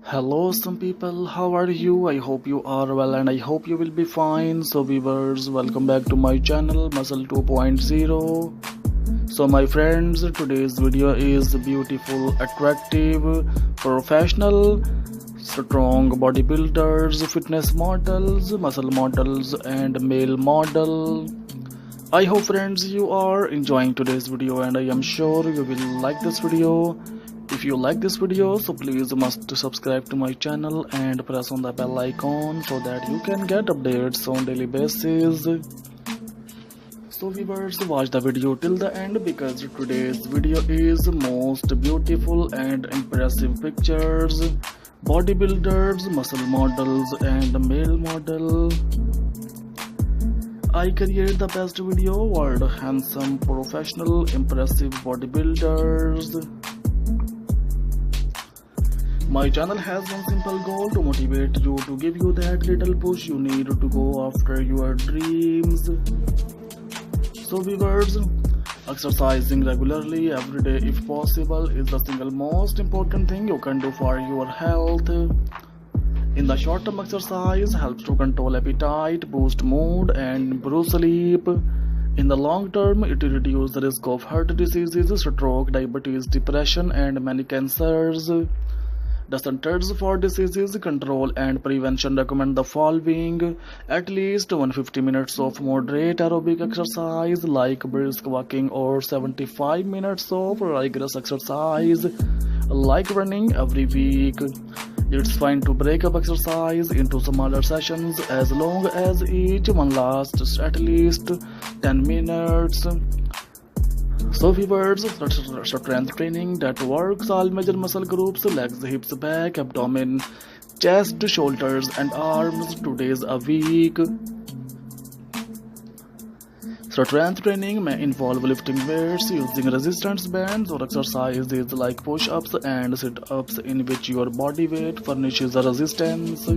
Hello, some people. How are you? I hope you are well and I hope you will be fine. So, viewers, welcome back to my channel Muscle 2.0. So, my friends, today's video is beautiful, attractive, professional, strong bodybuilders, fitness models, muscle models, and male model. I hope, friends, you are enjoying today's video and I am sure you will like this video. If you like this video, so please must subscribe to my channel and press on the bell icon so that you can get updates on daily basis. So viewers, watch the video till the end because today's video is most beautiful and impressive pictures, bodybuilders, muscle models and male model. I create the best video world handsome, professional, impressive bodybuilders. My channel has one simple goal to motivate you, to give you that little push you need to go after your dreams. So viewers, exercising regularly every day if possible is the single most important thing you can do for your health. In the short term, exercise helps to control appetite, boost mood and improve sleep. In the long term, it reduces the risk of heart diseases, stroke, diabetes, depression and many cancers. The Centers for Disease Control and Prevention recommend the following: at least 150 minutes of moderate aerobic exercise like brisk walking or 75 minutes of rigorous exercise like running every week. It's fine to break up exercise into smaller sessions as long as each one lasts at least 10 minutes. So viewers, strength training that works all major muscle groups: legs, hips, back, abdomen, chest, shoulders and arms 2 days a week. Strength training may involve lifting weights, using resistance bands or exercises like push-ups and sit-ups in which your body weight furnishes a resistance.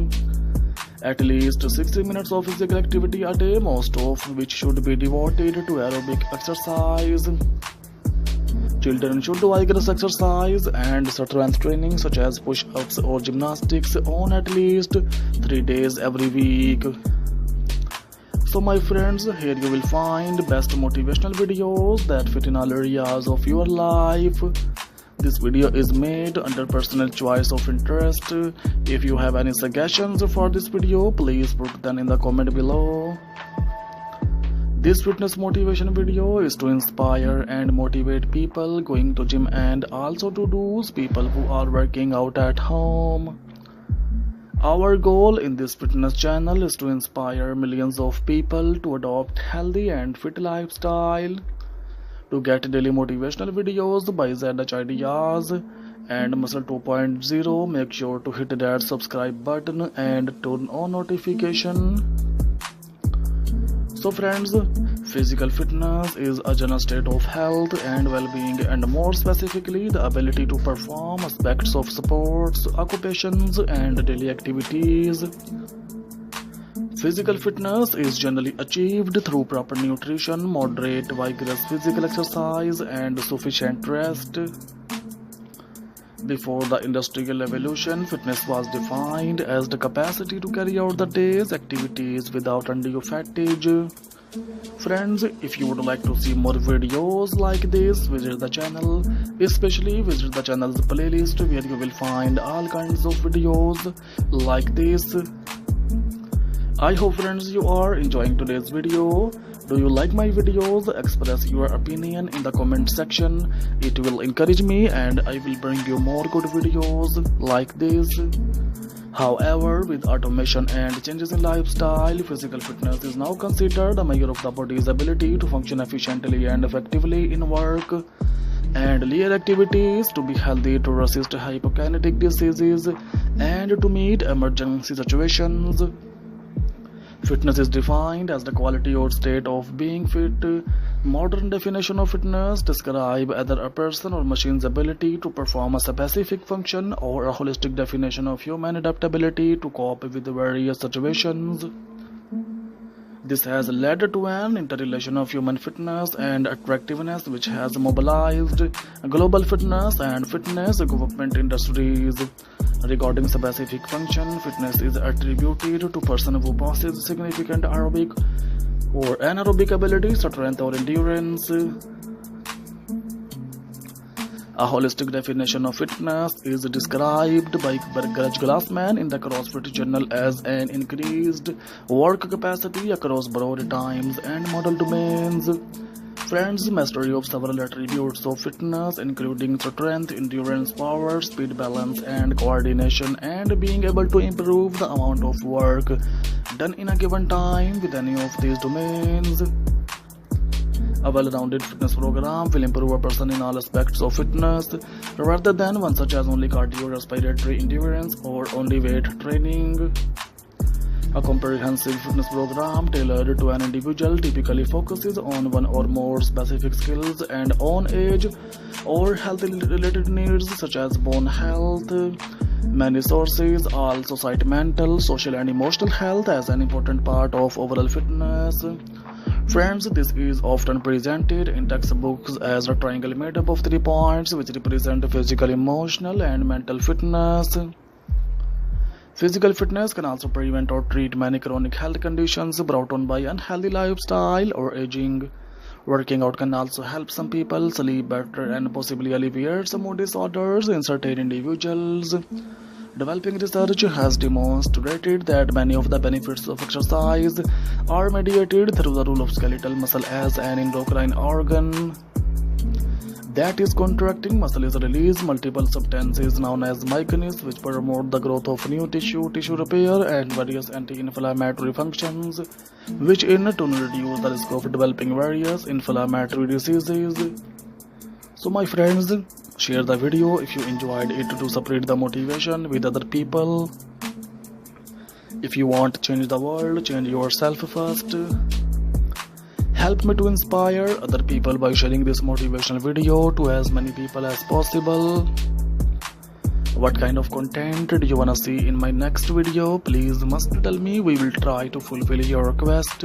At least 60 minutes of physical activity a day, most of which should be devoted to aerobic exercise. Children should do vigorous exercise and strength training such as push-ups or gymnastics on at least 3 days every week. So my friends, here you will find best motivational videos that fit in all areas of your life. This video is made under personal choice of interest. If you have any suggestions for this video, please put them in the comment below. This fitness motivation video is to inspire and motivate people going to gym and also to those people who are working out at home. Our goal in this fitness channel is to inspire millions of people to adopt healthy and fit lifestyle. To get daily motivational videos by ZH Ideas and Muscle 2.0, make sure to hit that subscribe button and turn on notification. So friends, physical fitness is a general state of health and well-being, and more specifically the ability to perform aspects of sports, occupations and daily activities. Physical fitness is generally achieved through proper nutrition, moderate vigorous physical exercise and sufficient rest. Before the industrial revolution, fitness was defined as the capacity to carry out the day's activities without undue fatigue. Friends, if you would like to see more videos like this, visit the channel. Especially visit the channel's playlist where you will find all kinds of videos like this. I hope friends you are enjoying today's video. Do you like my videos? Express your opinion in the comment section. It will encourage me and I will bring you more good videos like this. However, with automation and changes in lifestyle, physical fitness is now considered a measure of the body's ability to function efficiently and effectively in work and leisure activities, to be healthy, to resist hypokinetic diseases and to meet emergency situations. Fitness is defined as the quality or state of being fit. Modern definition of fitness describe either a person or machine's ability to perform a specific function, or a holistic definition of human adaptability to cope with various situations. This has led to an interrelation of human fitness and attractiveness, which has mobilized global fitness and fitness equipment industries. Regarding specific function, fitness is attributed to person who possesses significant aerobic or anaerobic ability, strength or endurance. A holistic definition of fitness is described by Greg Glassman in the CrossFit Journal as an increased work capacity across broad times and model domains. Friends, mastery of several attributes of fitness, including strength, endurance, power, speed, balance, and coordination, and being able to improve the amount of work done in a given time with any of these domains. A well-rounded fitness program will improve a person in all aspects of fitness, rather than one such as only cardiorespiratory endurance or only weight training. A comprehensive fitness program tailored to an individual typically focuses on one or more specific skills and on age or health-related needs such as bone health. Many sources also cite mental, social, and emotional health as an important part of overall fitness. Friends, this is often presented in textbooks as a triangle made up of 3 points which represent physical, emotional, and mental fitness. Physical fitness can also prevent or treat many chronic health conditions brought on by unhealthy lifestyle or aging. Working out can also help some people sleep better and possibly alleviate some mood disorders in certain individuals. Developing research has demonstrated that many of the benefits of exercise are mediated through the role of skeletal muscle as an endocrine organ. That is, contracting muscle is release multiple substances known as myokines which promote the growth of new tissue repair, and various anti-inflammatory functions, which in turn reduce the risk of developing various inflammatory diseases. So my friends, share the video if you enjoyed it to spread the motivation with other people. If you want to change the world, change yourself first. Help me to inspire other people by sharing this motivational video to as many people as possible. What kind of content do you wanna see in my next video? Please must tell me. We will try to fulfill your request.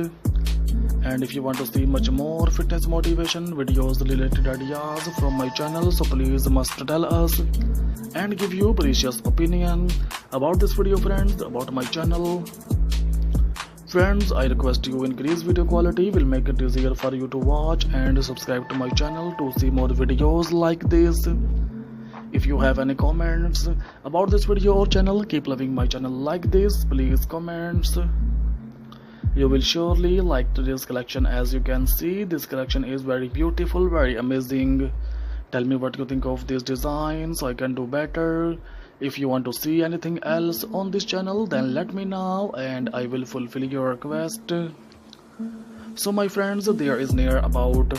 And if you want to see much more fitness motivation videos related ideas from my channel, so please must tell us and give your precious opinion about this video, friends, about my channel. Friends, I request you increase video quality, will make it easier for you to watch, and subscribe to my channel to see more videos like this. If you have any comments about this video or channel, keep loving my channel like this, please comments. You will surely like today's collection. As you can see, this collection is very beautiful, very amazing. Tell me what you think of this design so I can do better. If you want to see anything else on this channel, then let me know and I will fulfill your request. So my friends, there is near about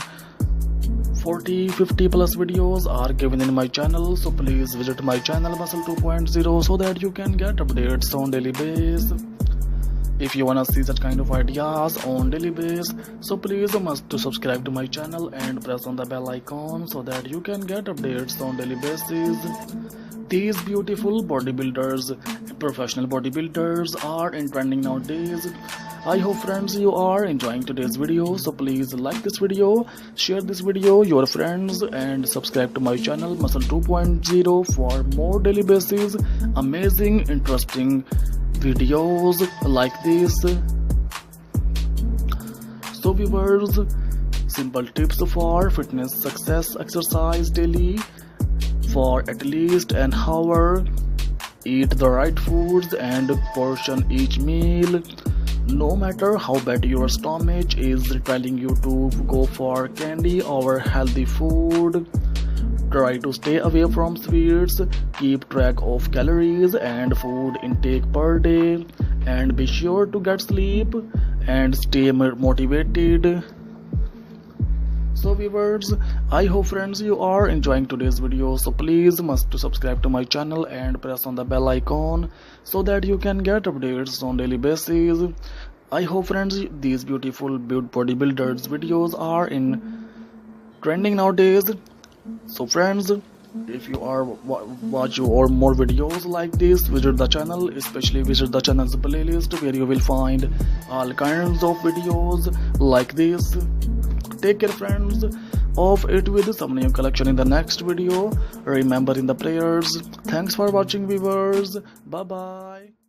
40-50 plus videos are given in my channel, so please visit my channel Muscle 2.0 so that you can get updates on daily basis. If you wanna see such kind of ideas on daily basis, so please must to subscribe to my channel and press on the bell icon so that you can get updates on daily basis. These beautiful bodybuilders, professional bodybuilders are in trending nowadays. I hope friends you are enjoying today's video, so please like this video, share this video your friends, and subscribe to my channel Muscle 2.0 for more daily basis amazing interesting videos like this. So viewers, simple tips for fitness success: exercise daily for at least an hour, eat the right foods and portion each meal. No matter how bad your stomach is telling you to go for candy or healthy food, try to stay away from sweets, keep track of calories and food intake per day, and be sure to get sleep and stay motivated. So viewers, I hope friends you are enjoying today's video, so please must to subscribe to my channel and press on the bell icon so that you can get updates on daily basis. I hope friends these beautiful bodybuilders videos are in trending nowadays. So friends, if you are watch or more videos like this, visit the channel, especially visit the channel's playlist where you will find all kinds of videos like this. Take care friends, of it with some new collection in the next video. Remembering the prayers. Thanks for watching, viewers. Bye bye.